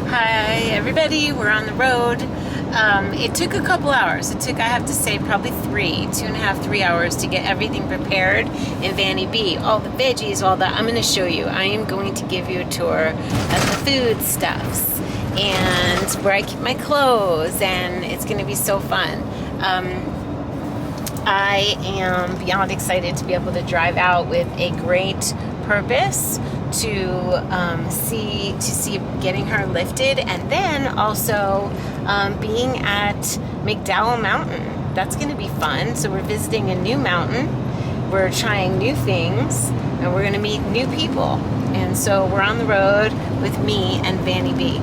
Hi everybody, we're on the road. It took a couple hours. It took, I have to say, probably 2.5, 3 hours to get everything prepared in Vanny B. All the veggies, all that. I'm going to show you. I am going to give you a tour of the food stuffs and where I keep my clothes, and it's going to be so fun. I am beyond excited to be able to drive out with a great purpose to see getting her lifted, and then also being at McDowell Mountain. That's going to be fun. So we're visiting a new mountain, we're trying new things, and we're going to meet new people. And so we're on the road with me and Vanny B.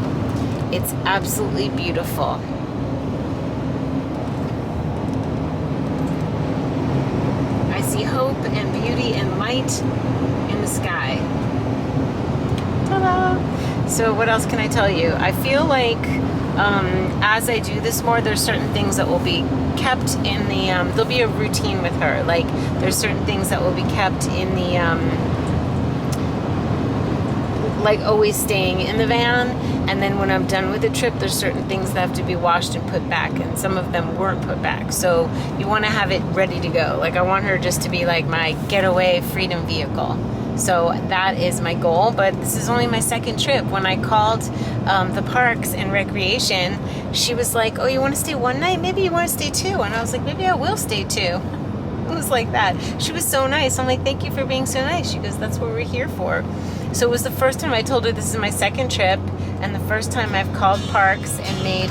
It's absolutely beautiful. I see hope and beauty and light in the sky. Ta-da! So what else can I tell you? I feel like as I do this more, there's certain things that will be kept in the, there'll be a routine with her. Like there's certain things that will be kept in the, like always staying in the van. And then when I'm done with the trip, there's certain things that have to be washed and put back, and some of them weren't put back. So you want to have it ready to go. Like I want her just to be like my getaway freedom vehicle. So that is my goal, but this is only my second trip. When I called the Parks and Recreation, she was like, oh, you want to stay one night? Maybe you want to stay two. And I was like, maybe I will stay two. It was like that. She was so nice. I'm like, thank you for being so nice. She goes, that's what we're here for. So it was the first time I told her this is my second trip, and the first time I've called Parks and made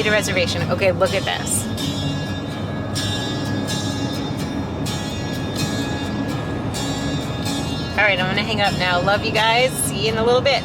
a reservation. Okay, look at this. All right, I'm gonna hang up now. Love you guys. See you in a little bit.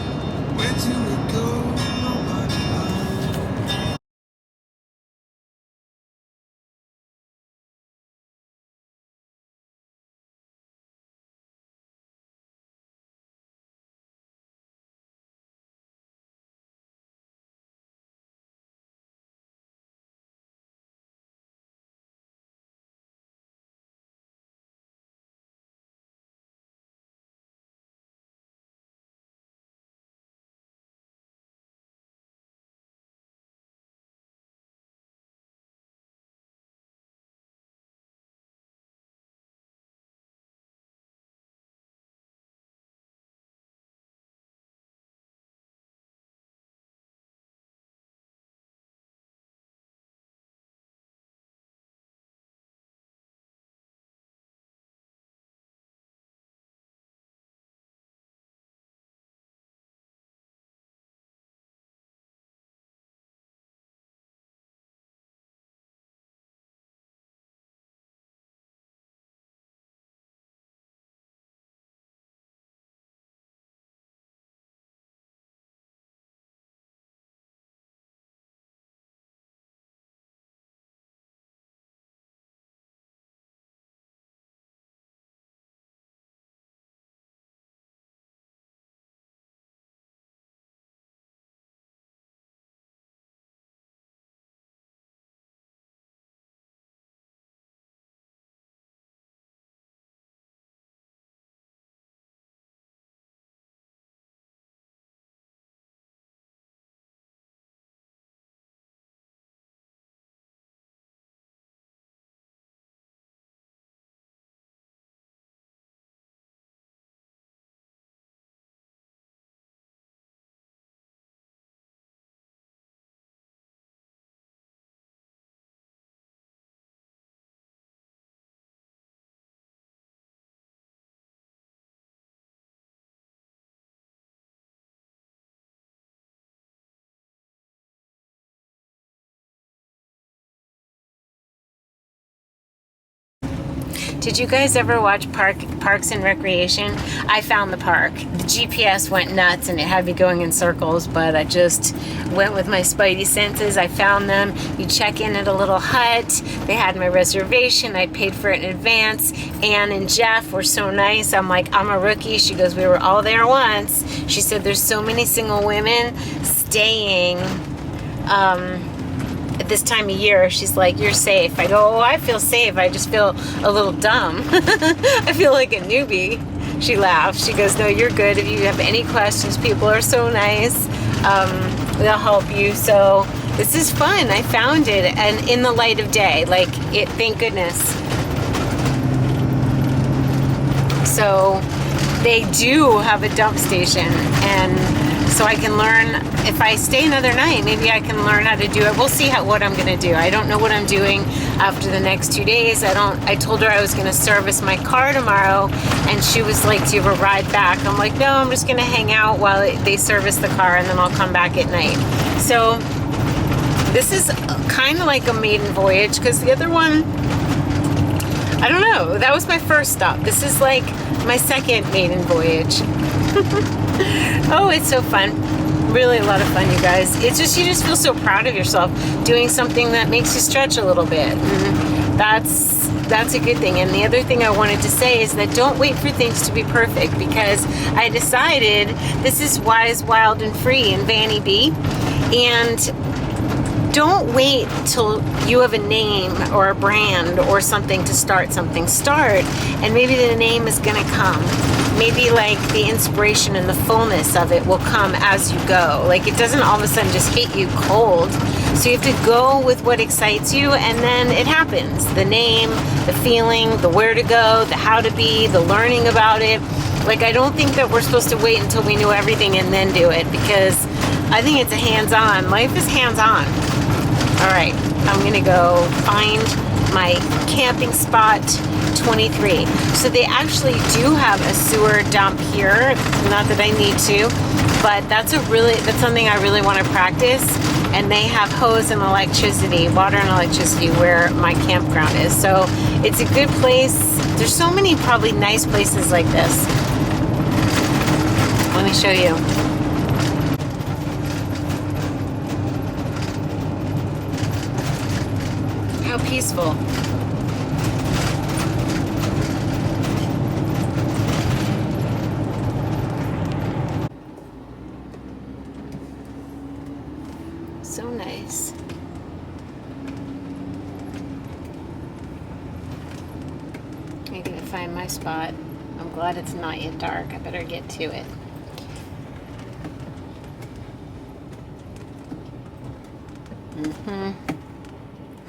Did you guys ever watch Parks and Recreation? I found the park. The GPS went nuts and it had me going in circles, but I just went with my spidey senses. I found them. You check in at a little hut. They had my reservation. I paid for it in advance. Ann and Jeff were so nice. I'm like, I'm a rookie. She goes, we were all there once. She said there's so many single women staying at this time of year. She's like, you're safe. I go, oh, I feel safe. I just feel a little dumb. I feel like a newbie. she laughed. She goes, no, you're good. If you have any questions, people are so nice. They'll help you. So this is fun. I found it, and in the light of day, like it, thank goodness. So they do have a dump station, and so I can learn. If I stay another night, maybe I can learn how to do it. We'll see what I'm gonna do. I don't know what I'm doing after the next 2 days. I told her I was gonna service my car tomorrow, and she was like, do you have a ride back? I'm like, no, I'm just gonna hang out while they service the car, and then I'll come back at night. So this is kind of like a maiden voyage, because the other one, I don't know, that was my first stop. This is like my second maiden voyage. Oh, it's so fun. Really a lot of fun, you guys. It's just, you just feel so proud of yourself doing something that makes you stretch a little bit. And that's a good thing. And the other thing I wanted to say is that don't wait for things to be perfect, because I decided this is Wise, Wild, and Free in Vanny B. And don't wait till you have a name or a brand or something to start something. Start, and maybe the name is gonna come. Maybe like the inspiration and the fullness of it will come as you go. Like it doesn't all of a sudden just hit you cold. So you have to go with what excites you, and then it happens. The name, the feeling, the where to go, the how to be, the learning about it. Like I don't think that we're supposed to wait until we knew everything and then do it, because I think it's a hands-on. Life is hands-on. All right, I'm gonna go find my camping spot 23. So they actually do have a sewer dump here. Not that I need to, but that's something I really want to practice. And they have hose and electricity, water and electricity where my campground is. So it's a good place. There's so many probably nice places like this. Let me show you. How peaceful. So nice. I'm gonna find my spot. I'm glad it's not yet dark. I better get to it.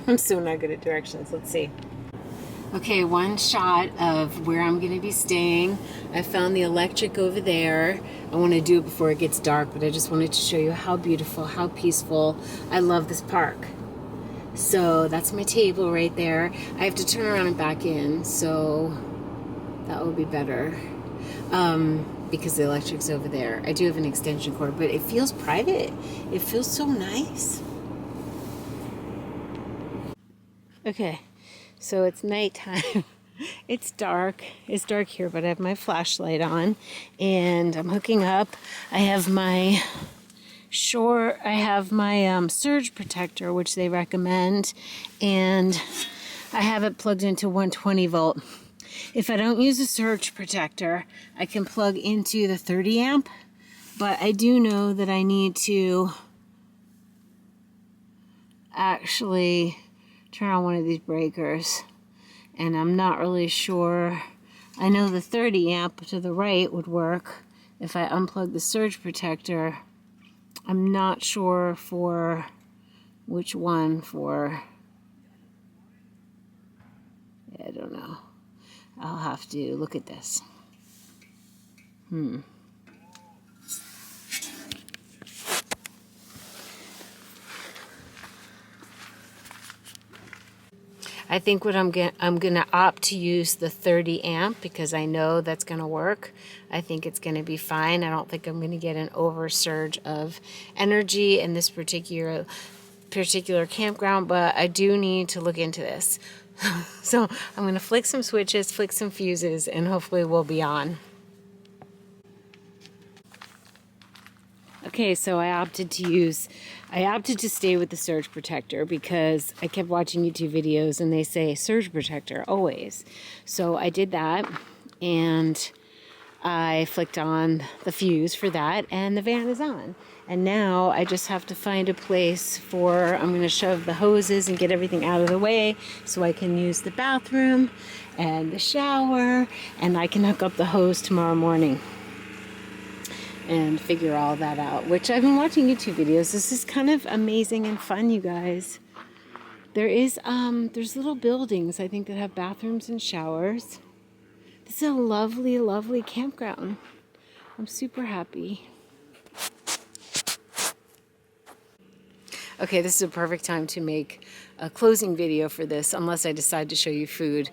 I'm so not good at directions. Let's see. Okay, one shot of where I'm gonna be staying. I found the electric over there. I want to do it before it gets dark, but I just wanted to show you how beautiful, how peaceful. I love this park. So that's my table right there. I have to turn around and back in, so that will be better. Because the electric's over there. I do have an extension cord, but it feels private. It feels so nice. Okay, so it's nighttime. It's dark. It's dark here, but I have my flashlight on, and I'm hooking up. I have my surge protector, which they recommend, and I have it plugged into 120 volt. If I don't use a surge protector, I can plug into the 30 amp, but I do know that I need to actually turn on one of these breakers, and I'm not really sure. I know the 30 amp to the right would work if I unplug the surge protector. I'm not sure for which one for. I don't know. I'll have to look at this. I think what I'm gonna opt to use the 30 amp, because I know that's gonna work. I think it's gonna be fine. I don't think I'm gonna get an oversurge of energy in this particular campground, but I do need to look into this. So I'm gonna flick some switches, flick some fuses, and hopefully we'll be on. Okay, so I opted to stay with the surge protector because I kept watching YouTube videos and they say surge protector always. So I did that, and I flicked on the fuse for that, and the van is on. And now I just have to find a place for, I'm going to shove the hoses and get everything out of the way so I can use the bathroom and the shower, and I can hook up the hose tomorrow morning and figure all that out, which I've been watching YouTube videos. This is kind of amazing and fun, you guys. There's little buildings, I think, that have bathrooms and showers. This is a lovely, lovely campground. I'm super happy. Okay, this is a perfect time to make a closing video for this, unless I decide to show you food.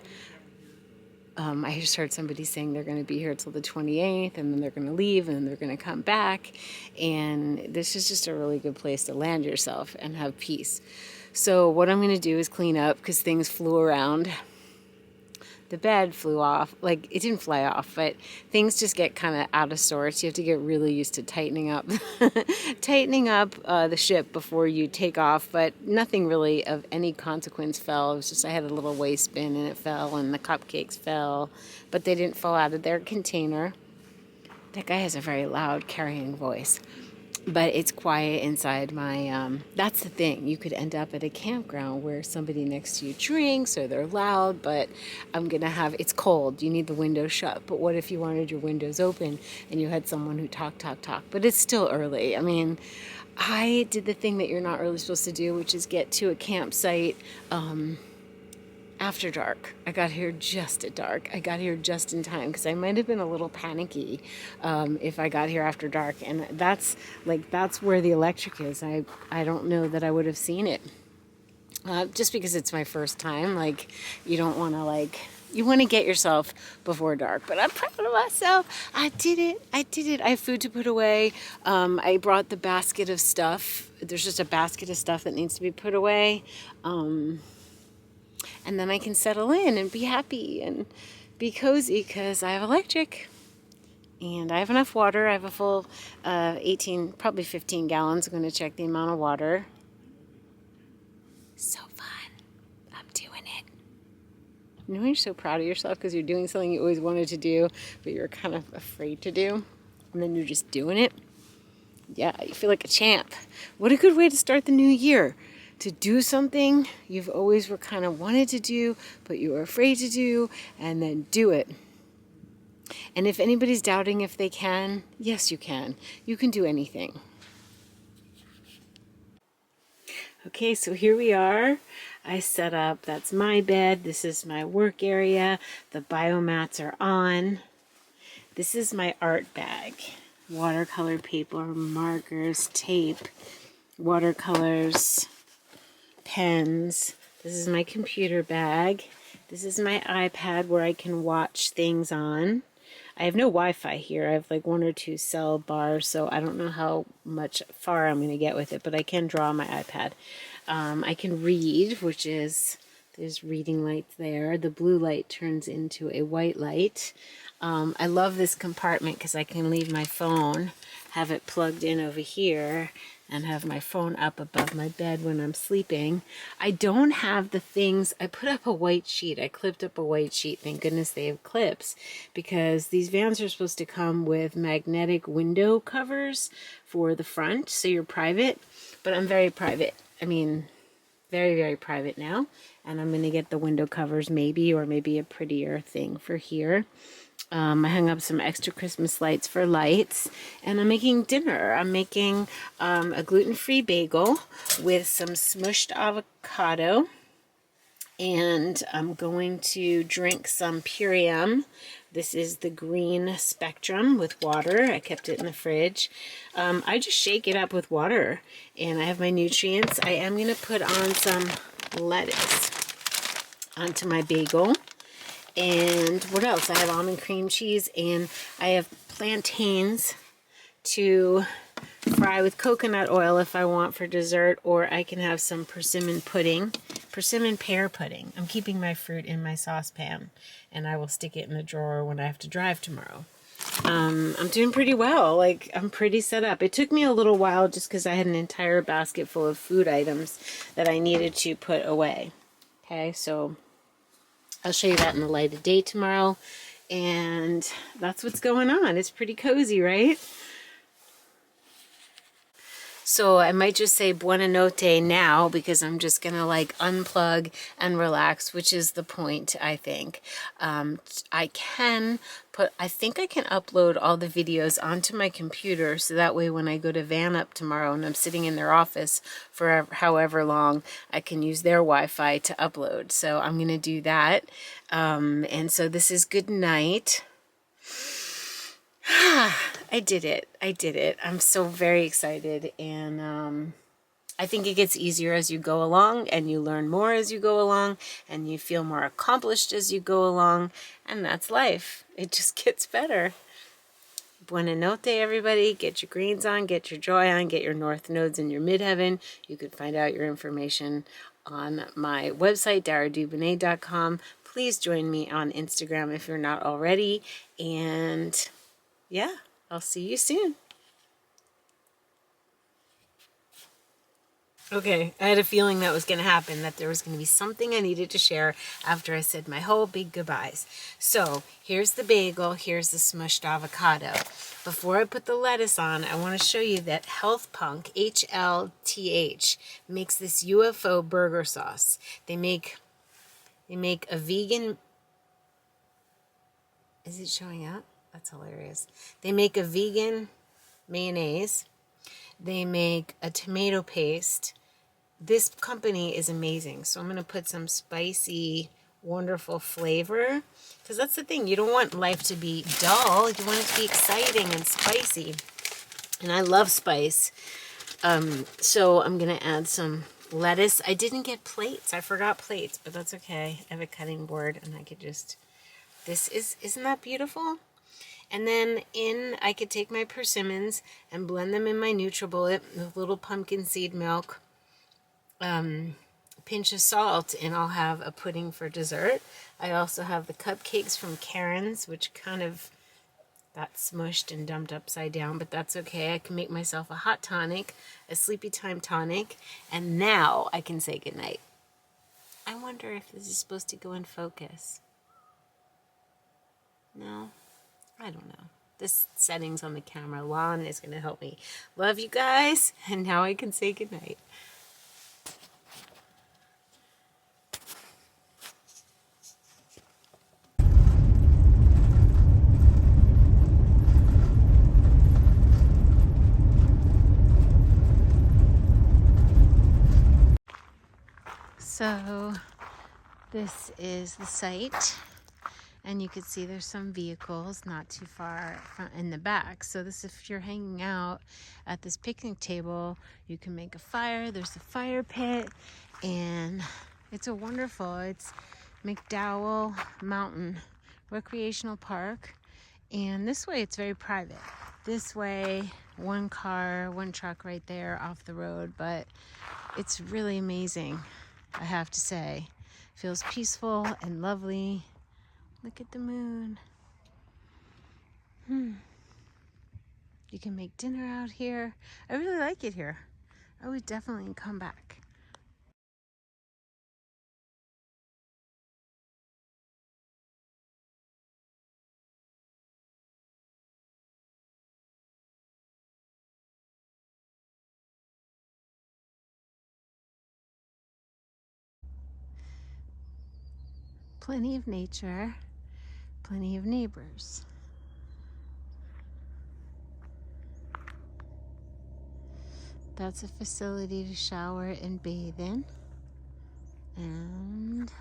I just heard somebody saying they're going to be here till the 28th, and then they're going to leave, and then they're going to come back. And this is just a really good place to land yourself and have peace. So what I'm going to do is clean up, because things flew around. The bed flew off. Like, it didn't fly off, but things just get kind of out of sorts. You have to get really used to tightening up the ship before you take off, but nothing really of any consequence fell. It was just I had a little waste bin and it fell, and the cupcakes fell, but they didn't fall out of their container. That guy has a very loud carrying voice, but it's quiet inside my, that's the thing. You could end up at a campground where somebody next to you drinks or they're loud, but I'm going to have, it's cold. You need the windows shut. But what if you wanted your windows open and you had someone who talk? But it's still early. I mean, I did the thing that you're not really supposed to do, which is get to a campsite, after dark. I got here just at dark. I got here just in time, because I might have been a little panicky if I got here after dark. And that's where the electric is. I don't know that I would have seen it. Just because it's my first time. Like, you don't want to, you want to get yourself before dark. But I'm proud of myself. I did it. I have food to put away. I brought the basket of stuff. There's just a basket of stuff that needs to be put away. And then I can settle in and be happy and be cozy, because I have electric and I have enough water. I have a full 18, probably 15 gallons. I'm going to check the amount of water. So fun. I'm doing it. You know when you're so proud of yourself because you're doing something you always wanted to do, but you're kind of afraid to do, and then you're just doing it? Yeah, you feel like a champ. What a good way to start the new year. To do something you've always were kind of wanted to do, but you were afraid to do, and then do it. And if anybody's doubting if they can, yes, you can. You can do anything. Okay, so here we are. I set up, that's my bed. This is my work area. The biomats are on. This is my art bag. Watercolor paper, markers, tape, watercolors, pens. This is my computer bag. This is my iPad where I can watch things on. I have no Wi-Fi here. I have like 1 or 2 cell bars, so I don't know how much far I'm going to get with it, but I can draw on my iPad. I can read, which is, there's reading lights there. The blue light turns into a white light. I love this compartment because I can leave my phone, have it plugged in over here, and have my phone up above my bed when I'm sleeping. I don't have the things, I put up a white sheet. I clipped up a white sheet. Thank goodness they have clips, because these vans are supposed to come with magnetic window covers for the front, so you're private. But I'm very private. I mean, very, very private now. And I'm going to get the window covers maybe, or maybe a prettier thing for here. I hung up some extra Christmas lights for lights, and I'm making dinner. I'm making a gluten-free bagel with some smushed avocado, and I'm going to drink some Purium. This is the green Spectrum with water. I kept it in the fridge. I just shake it up with water, and I have my nutrients. I am going to put on some lettuce onto my bagel. And what else? I have almond cream cheese, and I have plantains to fry with coconut oil if I want for dessert, or I can have some persimmon pudding, persimmon pear pudding. I'm keeping my fruit in my saucepan, and I will stick it in the drawer when I have to drive tomorrow. I'm doing pretty well. Like, I'm pretty set up. It took me a little while just because I had an entire basket full of food items that I needed to put away. Okay, so I'll show you that in the light of day tomorrow. And that's what's going on. It's pretty cozy, right? So I might just say buona notte now, because I'm just going to like unplug and relax, which is the point, I think. I think I can upload all the videos onto my computer, so that way when I go to Van Up tomorrow and I'm sitting in their office for however long, I can use their Wi-Fi to upload. So I'm going to do that. And so this is good night. I did it. I did it. I'm so very excited. And I think it gets easier as you go along, and you learn more as you go along, and you feel more accomplished as you go along. And that's life. It just gets better. Buona notte, everybody. Get your greens on, get your joy on, get your north nodes in your midheaven. You can find out your information on my website, DaraDubinet.com. Please join me on Instagram if you're not already. And yeah, I'll see you soon. Okay, I had a feeling that was going to happen, that there was going to be something I needed to share after I said my whole big goodbyes. So here's the bagel, here's the smushed avocado. Before I put the lettuce on, I want to show you that Health Punk, HLTH, makes this UFO burger sauce. They make a vegan... Is it showing up? That's hilarious. They make a vegan mayonnaise. They make a tomato paste. This company is amazing. So I'm going to put some spicy, wonderful flavor. Because that's the thing. You don't want life to be dull. You want it to be exciting and spicy. And I love spice. So I'm going to add some lettuce. I didn't get plates. I forgot plates, but that's okay. I have a cutting board and I could just... Isn't that beautiful? And then I could take my persimmons and blend them in my NutriBullet with little pumpkin seed milk, pinch of salt, and I'll have a pudding for dessert. I also have the cupcakes from Karen's, which kind of got smushed and dumped upside down, but that's okay. I can make myself a hot tonic, a sleepy time tonic, and now I can say goodnight. I wonder if this is supposed to go in focus. No, I don't know. This settings on the camera. Lon is going to help me. Love you guys, and now I can say goodnight. So this is the site. And you can see there's some vehicles not too far in the back. So this, if you're hanging out at this picnic table, you can make a fire. There's a fire pit, and it's it's McDowell Mountain Recreational Park. And this way it's very private. This way, one car, one truck right there off the road, but it's really amazing, I have to say. It feels peaceful and lovely. Look at the moon. You can make dinner out here. I really like it here. I would definitely come back. Plenty of nature, plenty of neighbors. That's a facility to shower and bathe in. And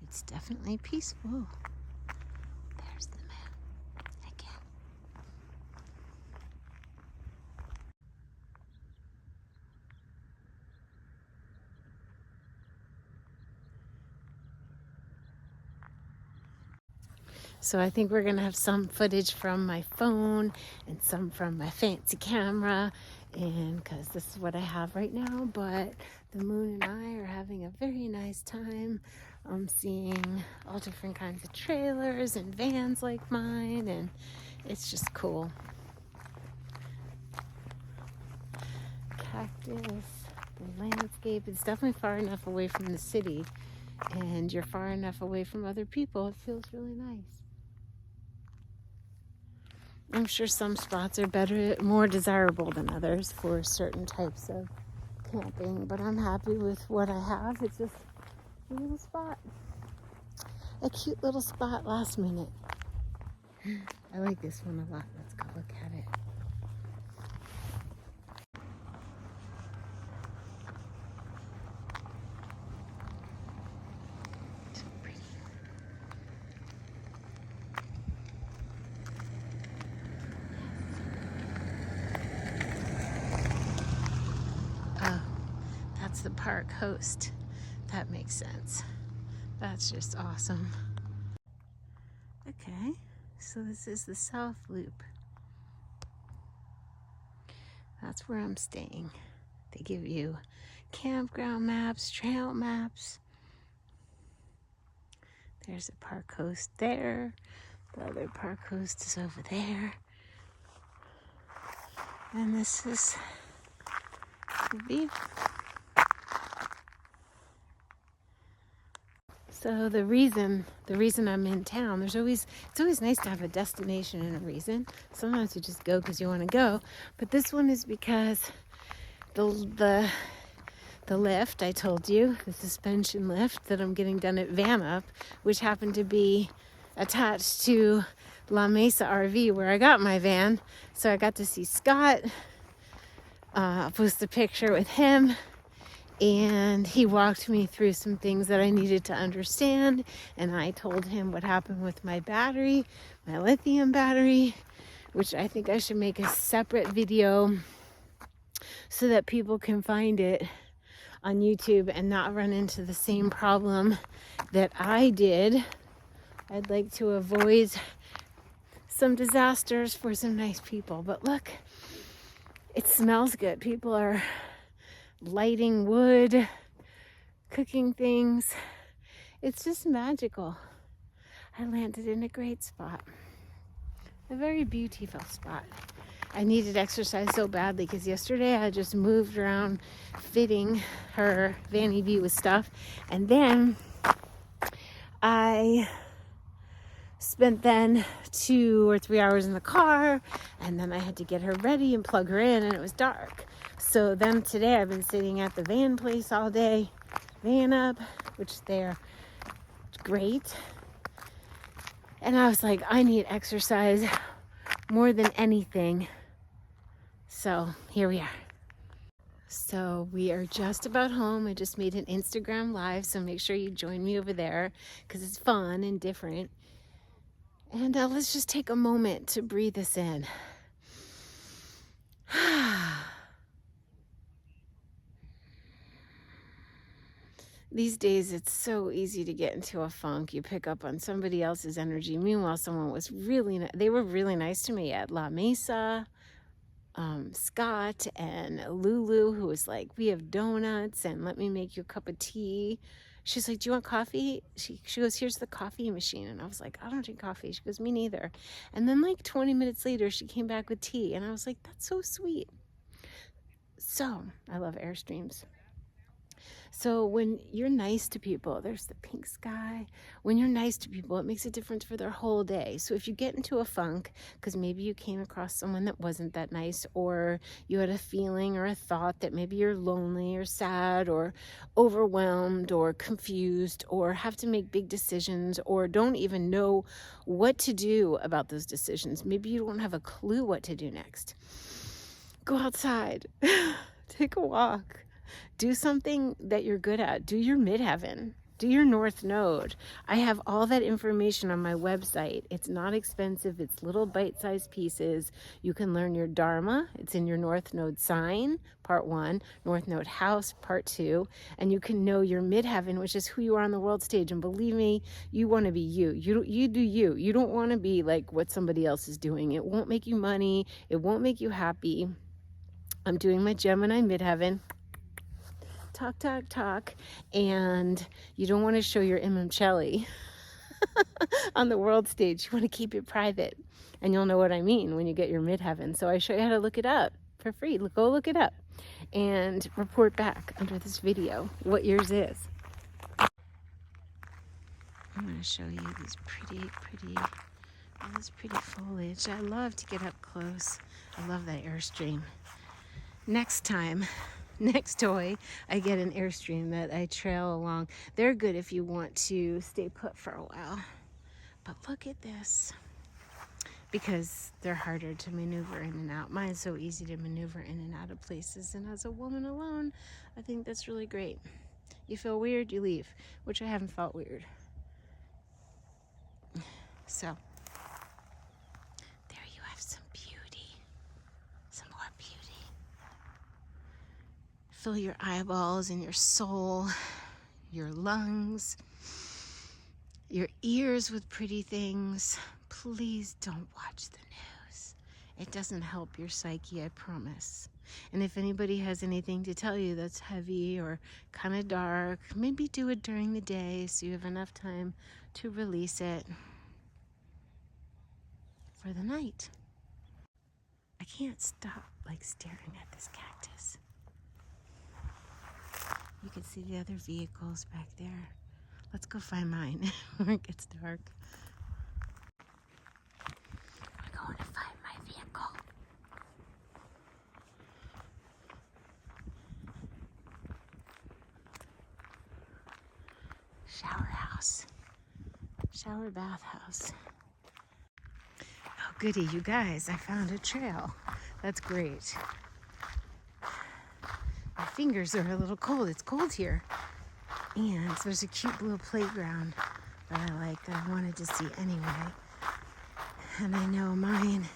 it's definitely peaceful. There's the moon again. So I think we're gonna have some footage from my phone and some from my fancy camera, and because this is what I have right now. But the moon and I are having a very nice time. I'm seeing all different kinds of trailers and vans like mine, and it's just cool. Cactus, the landscape. It's definitely far enough away from the city, and you're far enough away from other people. It feels really nice. I'm sure some spots are better, more desirable than others for certain types of camping, but I'm happy with what I have. It's just a little spot, a cute little spot last minute. I like this one a lot. Let's go look at it. So pretty. Oh, that's the park host. That makes sense. That's just awesome. Okay, so this is the South Loop. That's where I'm staying. They give you campground maps, trail maps. There's a park host there. The other park host is over there. And this is the view. So the reason I'm in town, it's always nice to have a destination and a reason. Sometimes you just go because you want to go, but this one is because the lift, I told you, the suspension lift that I'm getting done at Van Up, which happened to be attached to La Mesa RV where I got my van. So I got to see Scott. I'll post a picture with him. And he walked me through some things that I needed to understand. And I told him what happened with my battery, my lithium battery, which I think I should make a separate video so that people can find it on YouTube and not run into the same problem that I did. I'd like to avoid some disasters for some nice people. But look, it smells good. People are lighting wood, cooking things. It's just magical. I landed in a great spot. A very beautiful spot. I needed exercise so badly because yesterday I just moved around fitting her Vanny B with stuff. And then I spent then 2 or 3 hours in the car, and then I had to get her ready and plug her in, and it was dark. So then today I've been sitting at the van place all day, Van Up, which they're great. And I was like, I need exercise more than anything. So here we are. So we are just about home. I just made an Instagram live, so make sure you join me over there because it's fun and different. And let's just take a moment to breathe this in. These days, it's so easy to get into a funk. You pick up on somebody else's energy. Meanwhile, someone was they were really nice to me at La Mesa. Scott and Lulu, who was like, we have donuts and let me make you a cup of tea. She's like, do you want coffee? She goes, here's the coffee machine. And I was like, I don't drink coffee. She goes, me neither. And then like 20 minutes later, she came back with tea. And I was like, that's so sweet. So I love Airstreams. So when you're nice to people, there's the pink sky. When you're nice to people, it makes a difference for their whole day. So if you get into a funk, because maybe you came across someone that wasn't that nice, or you had a feeling or a thought that maybe you're lonely or sad or overwhelmed or confused or have to make big decisions or don't even know what to do about those decisions. Maybe you don't have a clue what to do next. Go outside, take a walk. Do something that you're good at. Do your midheaven. Do your north node. I have all that information on my website. It's not expensive. It's little bite-sized pieces. You can learn your dharma. It's in your north node sign, part 1, north node house, part 2, and you can know your midheaven, which is who you are on the world stage. And believe me, you want to be you. You do you. You don't want to be like what somebody else is doing. It won't make you money. It won't make you happy. I'm doing my Gemini midheaven. Talk, talk, talk, and you don't want to show your immochelli on the world stage. You want to keep it private, and you'll know what I mean when you get your midheaven. So I show you how to look it up for free. Go look it up and report back under this video what yours is. I'm going to show you these pretty All this pretty foliage. I love to get up close. I love that Airstream. Next time, next toy, I get an Airstream that I trail along. They're good if you want to stay put for a while. But look at this. Because they're harder to maneuver in and out. Mine's so easy to maneuver in and out of places. And as a woman alone, I think that's really great. You feel weird, you leave. Which I haven't felt weird. So, there you have some beauty. Some more beauty. Fill your eyeballs and your soul, your lungs, your ears with pretty things. Please don't watch the news. It doesn't help your psyche, I promise. And if anybody has anything to tell you that's heavy or kind of dark, maybe do it during the day so you have enough time to release it for the night. I can't stop staring at this cactus. You can see the other vehicles back there. Let's go find mine before it gets dark. I'm going to find my vehicle. Shower house. Shower bath house. Oh goody, you guys, I found a trail. That's great. My fingers are a little cold. It's cold here. And there's a cute little playground that I like that I wanted to see anyway. And I know mine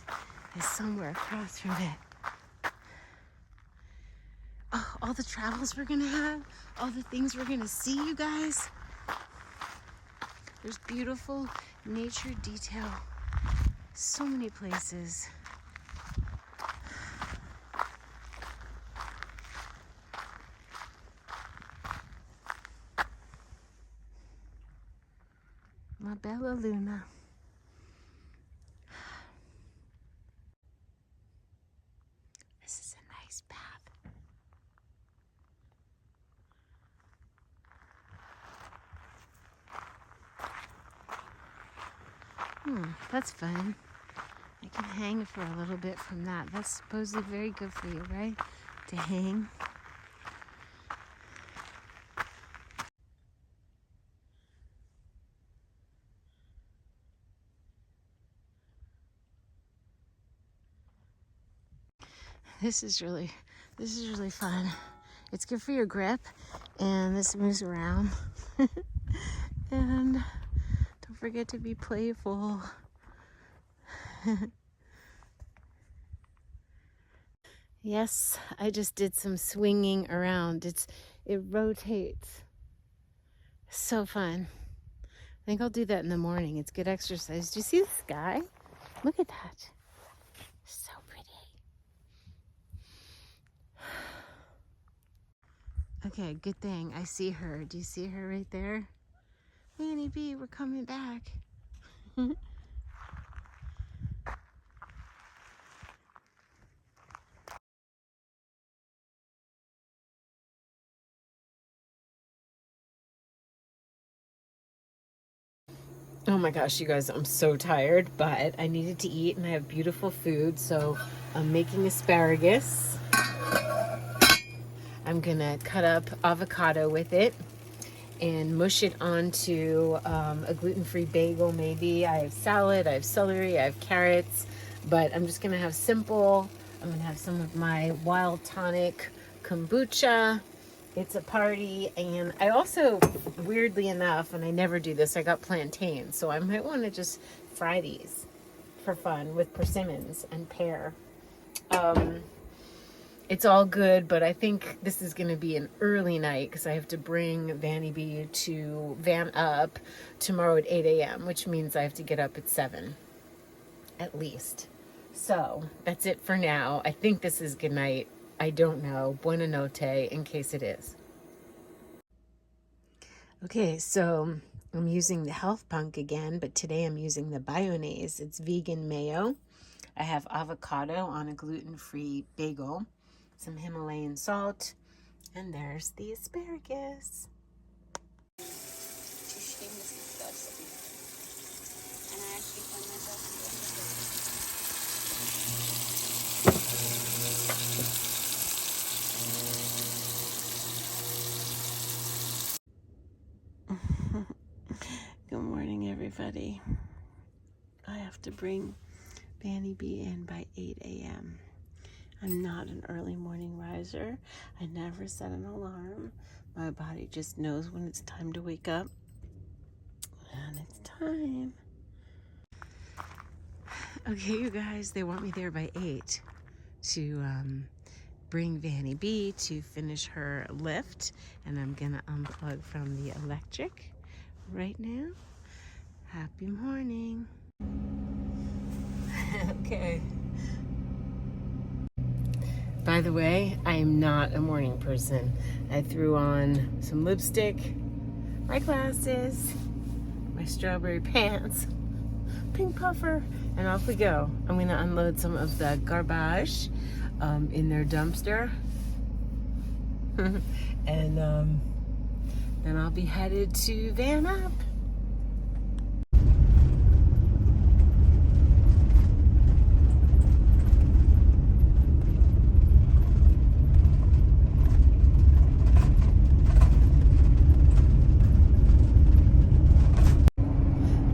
is somewhere across from it. Oh, all the travels we're gonna have, all the things we're gonna see, you guys. There's beautiful nature detail. So many places. La Bella Luna. This is a nice path. That's fun. I can hang for a little bit from that. That's supposedly very good for you, right? To hang. This is really fun. It's good for your grip, and this moves around. And don't forget to be playful. Yes, I just did some swinging around. It rotates. So fun. I think I'll do that in the morning. It's good exercise. Do you see the sky? Look at that. So pretty. Okay, good thing. I see her. Do you see her right there? Annie B, we're coming back. Oh my gosh, you guys, I'm so tired, but I needed to eat and I have beautiful food, so I'm making asparagus. I'm gonna cut up avocado with it and mush it onto a gluten-free bagel maybe. I have salad, I have celery, I have carrots, but I'm just gonna have simple. I'm gonna have some of my wild tonic kombucha. It's a party, and I also, weirdly enough, and I never do this, I got plantains, so I might want to just fry these for fun with persimmons and pear. It's all good, but I think this is going to be an early night because I have to bring Vanny B to Van Up tomorrow at 8 a.m., which means I have to get up at 7 at least. So that's it for now. I think this is good night. I don't know. Buona notte, in case it is. Okay, so I'm using the Health Punk again, but today I'm using the Bayonnaise. It's vegan mayo. I have avocado on a gluten-free bagel, some Himalayan salt, and there's the asparagus. She shameless disgusting. And I actually found Good morning, everybody. I have to bring Vanny B in by 8 a.m. I'm not an early morning riser. I never set an alarm. My body just knows when it's time to wake up. And it's time. Okay, you guys, they want me there by 8 to bring Vanny B to finish her lift. And I'm gonna unplug from the electric right now. Happy morning. Okay. By the way, I am not a morning person. I threw on some lipstick, my glasses, my strawberry pants, pink puffer, and off we go. I'm gonna unload some of the garbage in their dumpster. And then I'll be headed to Van Up.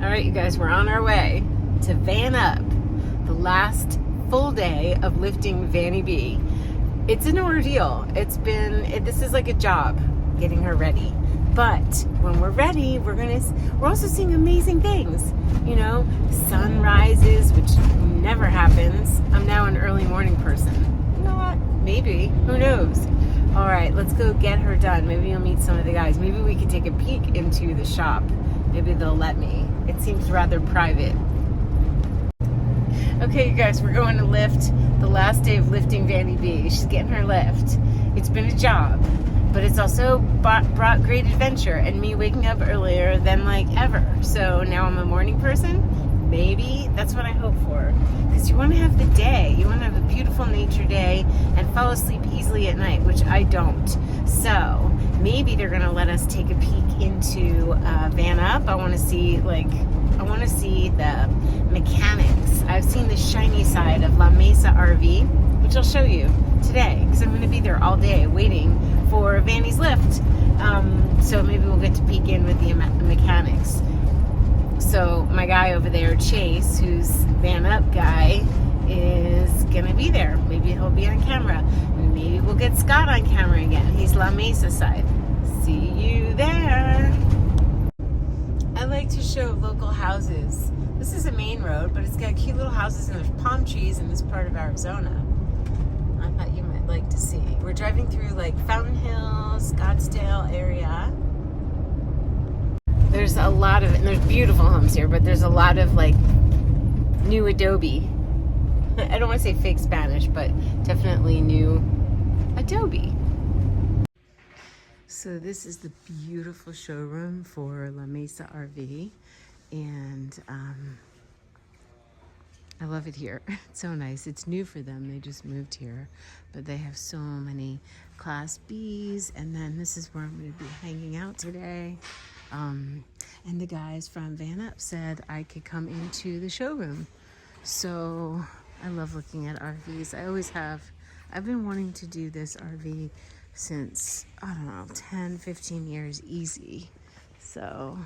All right, you guys, we're on our way to Van Up, the last full day of lifting Vanny B. It's an ordeal. This is like a job, getting her ready. But when we're ready, we're also seeing amazing things. You know, sunrises, which never happens. I'm now an early morning person. Not, maybe, who knows? All right, let's go get her done. Maybe you'll meet some of the guys. Maybe we could take a peek into the shop. Maybe they'll let me. It seems rather private. Okay, you guys, we're going to lift the last day of lifting Vanny B. She's getting her lift. It's been a job, but it's also brought great adventure and me waking up earlier than like ever. So now I'm a morning person. Maybe that's what I hope for. Because you want to have the day. You want to have a beautiful nature day and fall asleep easily at night, which I don't. So maybe they're going to let us take a peek into Van Up. I want to see the mechanics. I've seen the shiny side of La Mesa RV, which I'll show you today because I'm going to be there all day waiting for Vanny's lift. So maybe we'll get to peek in with the mechanics. So my guy over there, Chase, who's Van Up guy, is gonna be there. Maybe he'll be on camera. Maybe we'll get Scott on camera again. He's La Mesa side. See you there. I like to show local houses. This is a main road, but it's got cute little houses and there's palm trees in this part of Arizona. I thought you might like to see. We're driving through like Fountain Hills, Scottsdale area. There's a lot of, and there's beautiful homes here, but there's a lot of like new adobe. I don't want to say fake Spanish, but definitely new adobe. So this is the beautiful showroom for La Mesa RV, and I love it here. It's so nice. It's new for them. They just moved here, but they have so many Class Bs, and then this is where I'm going to be hanging out today. And the guys from Van Up said I could come into the showroom. So I love looking at RVs. I always have. I've been wanting to do this RV since, I don't know, 10, 15 years easy. So,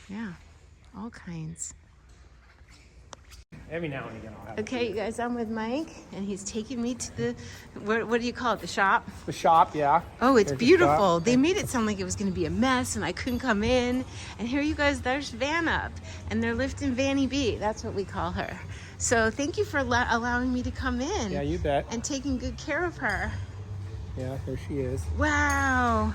yeah, all kinds. Every now and again I'll have Okay, you guys, I'm with Mike, and he's taking me to the, what do you call it, the shop? the shop, yeah. Oh, it's There's the beautiful. shop. They made it sound like it was going to be a mess, and I couldn't come in. And here you guys, there's Van Up, and they're lifting Vanny B. That's what we call her. So thank you for allowing me to come in. Yeah, you bet. And taking good care of her. Yeah, there she is. Wow.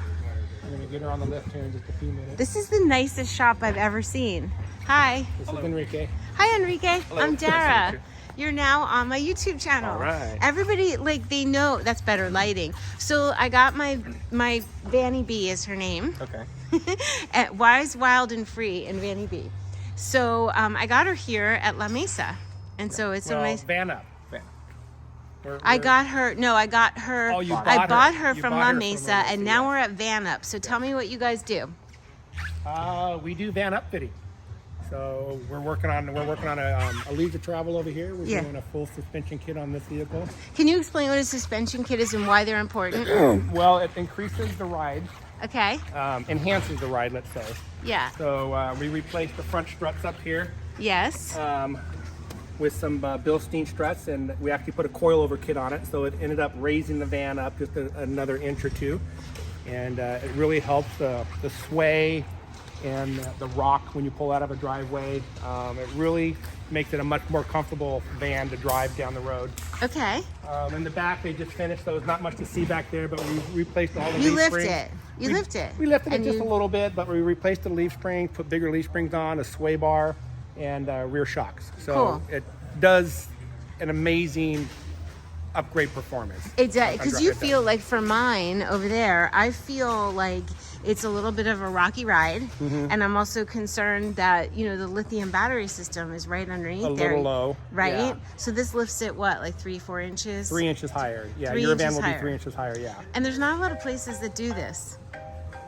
I'm going to get her on the lift here in just a few minutes. This is the nicest shop I've ever seen. Hi. This is Enrique. Hi, Enrique. Hello. I'm Nice to meet Dara. you. You're now on my YouTube channel. All right. Everybody, like, they know that's better lighting. So I got my Vanny B is her name. Okay. At Wise, Wild, and Free in Vanny B. So I got her here at La Mesa. And so it's so nice. Van Up. I got her. Oh, you bought I her. bought her You from bought La her from Mesa, La Mesa, and now yeah. we're at Van Up. So tell me what you guys do. We do Van Up fitting. So we're working on a leave to travel over here. We're Yeah. doing a full suspension kit on this vehicle. Can you explain what a suspension kit is and why they're important? Well, it increases the ride, Okay. enhances the ride, let's say. Yeah. So we replaced the front struts up here Yes. with some Bilstein struts, and we actually put a coilover kit on it, so it ended up raising the van up just another inch or two, and it really helps the sway and the rock when you pull out of a driveway. It really makes it a much more comfortable van to drive down the road. Okay. In the back, they just finished, so there's not much to see back there, but we replaced all the You leaf lift springs. it. You lift it. We lifted it And just you- a little bit, but we replaced the leaf springs, put bigger leaf springs on, a sway bar, and rear shocks. So Cool. it does an amazing upgrade performance. Exactly, because you It does. feel like for mine over there, I feel like it's a little bit of a rocky ride, and I'm also concerned that the lithium battery system is right underneath A there, little low, right? yeah. So this lifts it what, like 3-4 inches? 3 inches higher. Yeah, 3 your van inches will higher. be 3 inches higher. Yeah. And there's not a lot of places that do this.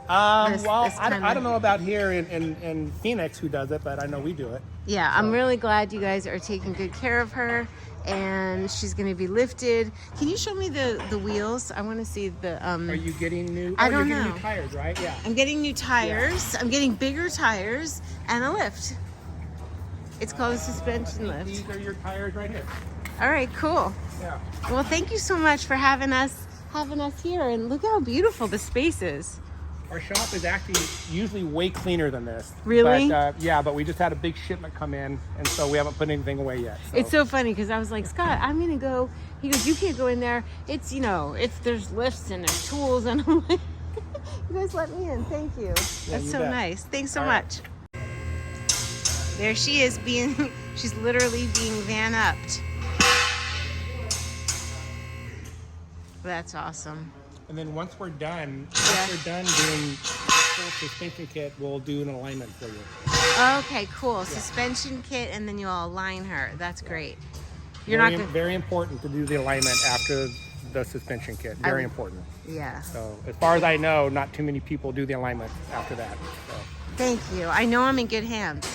This I don't know about here in Phoenix who does it, but I know we do it. Yeah, I'm really glad you guys are taking good care of her, and she's going to be lifted. Can you show me the wheels? I want to see the. Are you getting new? I don't you're getting know. new tires, right? Yeah. I'm getting new tires. I'm getting bigger tires and a lift. It's called a suspension lift. These are your tires right here. All right, cool. Yeah. Well, thank you so much for having us here, and look how beautiful the space is. Our shop is actually usually way cleaner than this. Really? But, yeah, but we just had a big shipment come in, and so we haven't put anything away yet. So. It's so funny because I was like, Scott, I'm gonna go. He goes, you can't go in there. It's there's lifts and there's tools, and I'm like, you guys let me in. Thank you. That's you so bet. nice. Thanks so All right. much. There she is she's literally being van upped. That's awesome. And then once we're done, Yeah. doing the full suspension kit, we'll do an alignment for you. Okay, cool. Suspension kit, and then you'll align her. That's great. You're very, not gonna. very important to do the alignment after the suspension kit. Very important. Yeah. So as far as I know, not too many people do the alignment after that. So. Thank you. I know I'm in good hands.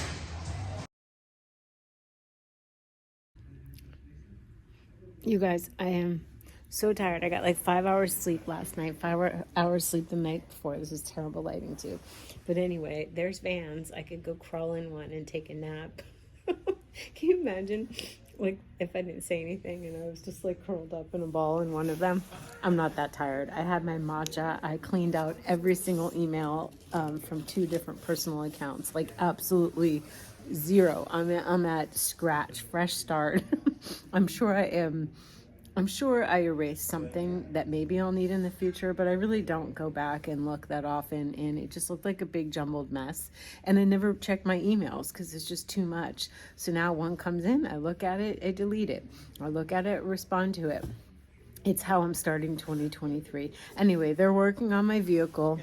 You guys, I am so tired. I got like 5 hours sleep last night, 5 hours sleep the night before. This is terrible lighting too. But anyway, there's vans. I could go crawl in one and take a nap. Can you imagine, like, if I didn't say anything and I was just like curled up in a ball in one of them? I'm not that tired. I had my matcha. I cleaned out every single email from 2 different personal accounts, like absolutely zero. I'm at scratch, fresh start. I'm sure I erased something that maybe I'll need in the future, but I really don't go back and look that often, and it just looked like a big jumbled mess. And I never check my emails because it's just too much. So now one comes in, I look at it, I delete it. I look at it, respond to it. It's how I'm starting 2023. Anyway, they're working on my vehicle.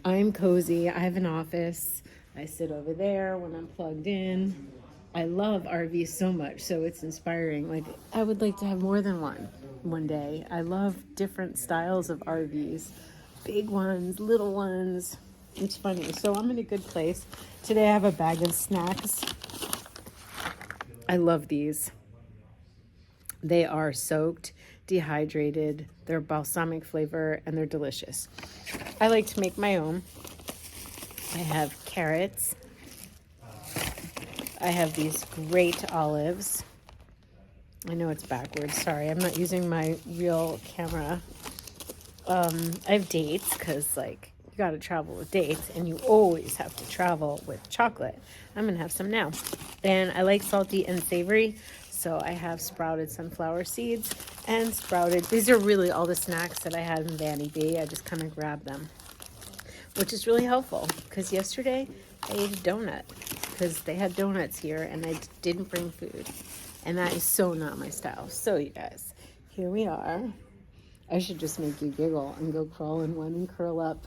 I'm cozy. I have an office. I sit over there when I'm plugged in. I love RVs so much, so it's inspiring. Like, I would like to have more than one day. I love different styles of RVs. Big ones, little ones. It's funny. So I'm in a good place. Today I have a bag of snacks. I love these. They are soaked, dehydrated, they're balsamic flavor, and they're delicious. I like to make my own. I have carrots. I have these great olives. I know it's backwards. Sorry, I'm not using my real camera. I have dates because, like, you got to travel with dates, and you always have to travel with chocolate. I'm going to have some now. And I like salty and savory, so I have sprouted sunflower seeds and sprouted. These are really all the snacks that I had in Vanny B. I just kind of grabbed them, which is really helpful because yesterday I ate a donut because they had donuts here and I didn't bring food. And that is so not my style. So you guys, here we are. I should just make you giggle and go crawl in one and curl up.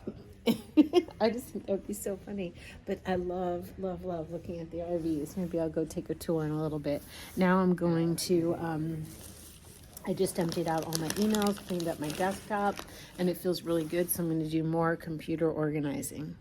I just think that would be so funny. But I love, love, love looking at the RVs. Maybe I'll go take a tour in a little bit. Now I'm going to, I just emptied out all my emails, cleaned up my desktop, and it feels really good. So I'm going to do more computer organizing.